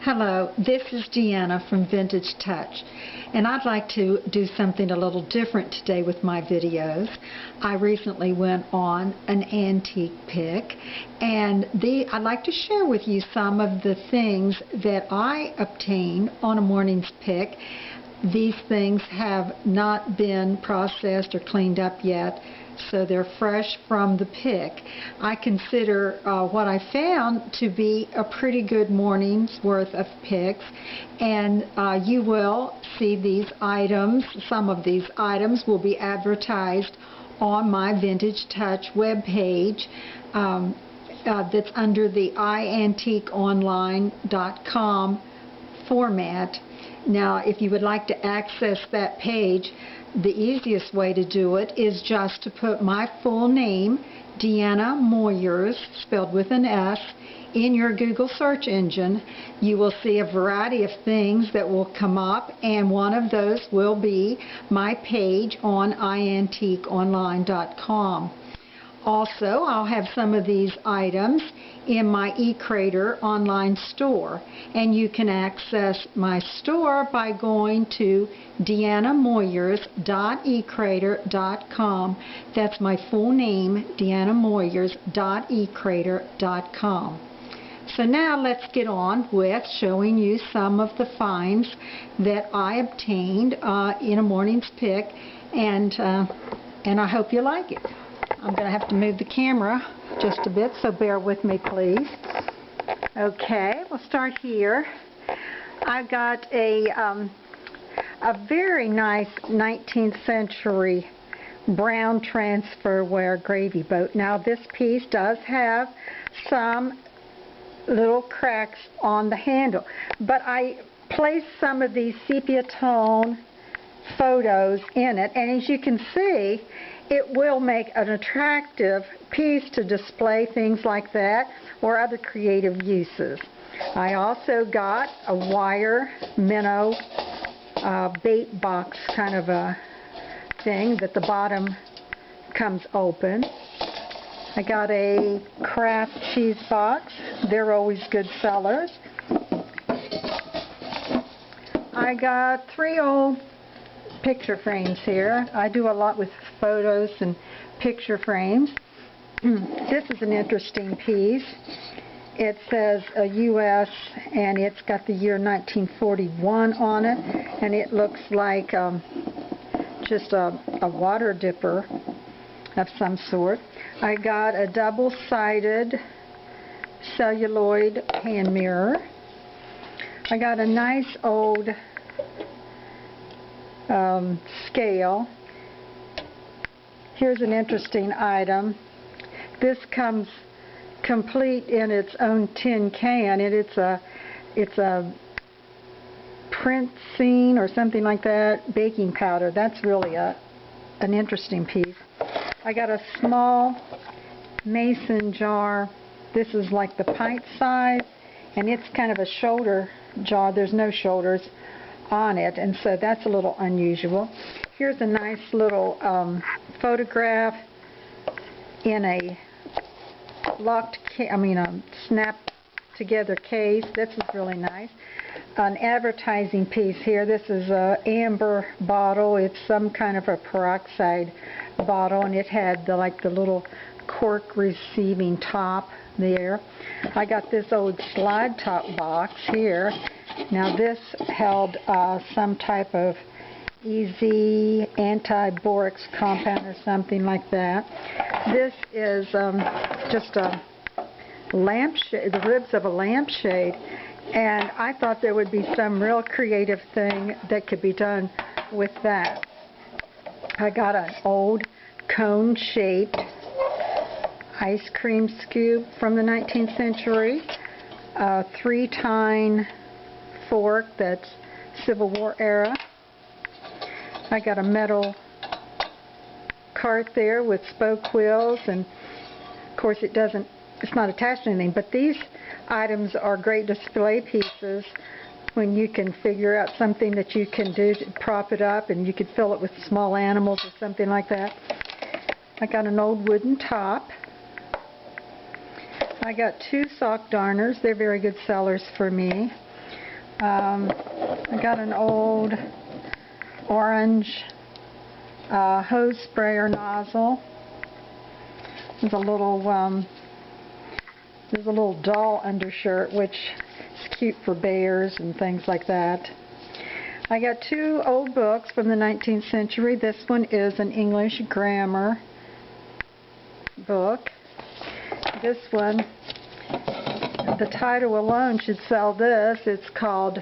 Hello, this is Deanna from Vintage Touch, and I'd like to do something a little different today with my videos. I recently went on an antique pick, and I'd like to share with you some of the things that I obtained on a morning's pick. These things have not been processed or cleaned up yet, so they're fresh from the pick. I consider what I found to be a pretty good morning's worth of picks, and you will see these items. Some of these items will be advertised on my Vintage Touch webpage that's under the iantiqueonline.com format. Now, if you would like to access that page, the easiest way to do it is just to put my full name, Deanna Moyers, spelled with an S, in your Google search engine. You will see a variety of things that will come up, and one of those will be my page on iantiqueonline.com. Also, I'll have some of these items in my eCrater online store, and you can access my store by going to deannamoyers.ecrater.com. That's my full name, deannamoyers.ecrater.com. So now let's get on with showing you some of the finds that I obtained in a morning's pick, and I hope you like it. I'm going to have to move the camera just a bit, so bear with me, please. Okay, we'll start here. I got a very nice 19th century brown transferware gravy boat. Now, this piece does have some little cracks on the handle, but I placed some of these sepia tone photos in it, and as you can see, it will make an attractive piece to display things like that or other creative uses. I also got a wire minnow bait box kind of a thing that the bottom comes open. I got a Kraft cheese box. They're always good sellers. I got 3 old picture frames here. I do a lot with photos and picture frames. This is an interesting piece. It says a U.S. and it's got the year 1941 on it, and it looks like just a water dipper of some sort. I got a double-sided celluloid hand mirror. I got a nice old scale. Here's an interesting item. This comes complete in its own tin can, and it's a print scene or something like that, baking powder. That's really an interesting piece. I got a small mason jar. This is like the pint size, and it's kind of a shoulder jar. There's no shoulders on it, and so that's a little unusual. Here's a nice little photograph in a snap together case. This is really nice. An advertising piece here. This is a amber bottle. It's some kind of a peroxide bottle, and it had the little cork receiving top there. I got this old slide top box here. Now, this held some type of easy anti-borax compound or something like that. This is just a lampshade, the ribs of a lampshade, and I thought there would be some real creative thing that could be done with that. I got an old cone-shaped ice cream scoop from the 19th century, a 3-tine fork that's Civil War era. I got a metal cart there with spoke wheels, and of course it's not attached to anything, but these items are great display pieces when you can figure out something that you can do to prop it up, and you could fill it with small animals or something like that. I got an old wooden top. I got 2 sock darners. They're very good sellers for me. I got an old orange hose sprayer nozzle. There's a little doll undershirt, which is cute for bears and things like that. I got two old books from the 19th century. This one is an English grammar book. This one, the title alone should sell this. It's called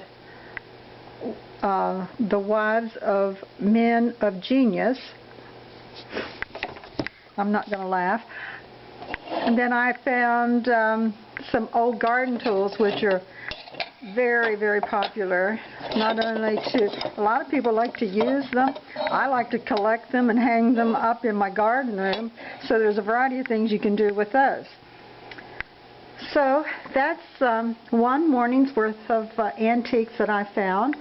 The Wives of Men of Genius. I'm not going to laugh. And then I found some old garden tools, which are very, very popular. Not only a lot of people like to use them. I like to collect them and hang them up in my garden room. So there's a variety of things you can do with those. So that's one morning's worth of antiques that I found,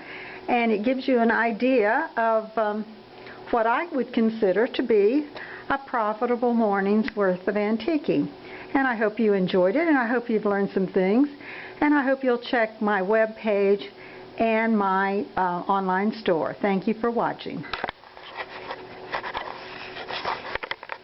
and it gives you an idea of what I would consider to be a profitable morning's worth of antiquing. And I hope you enjoyed it, and I hope you've learned some things, and I hope you'll check my web page and my online store. Thank you for watching.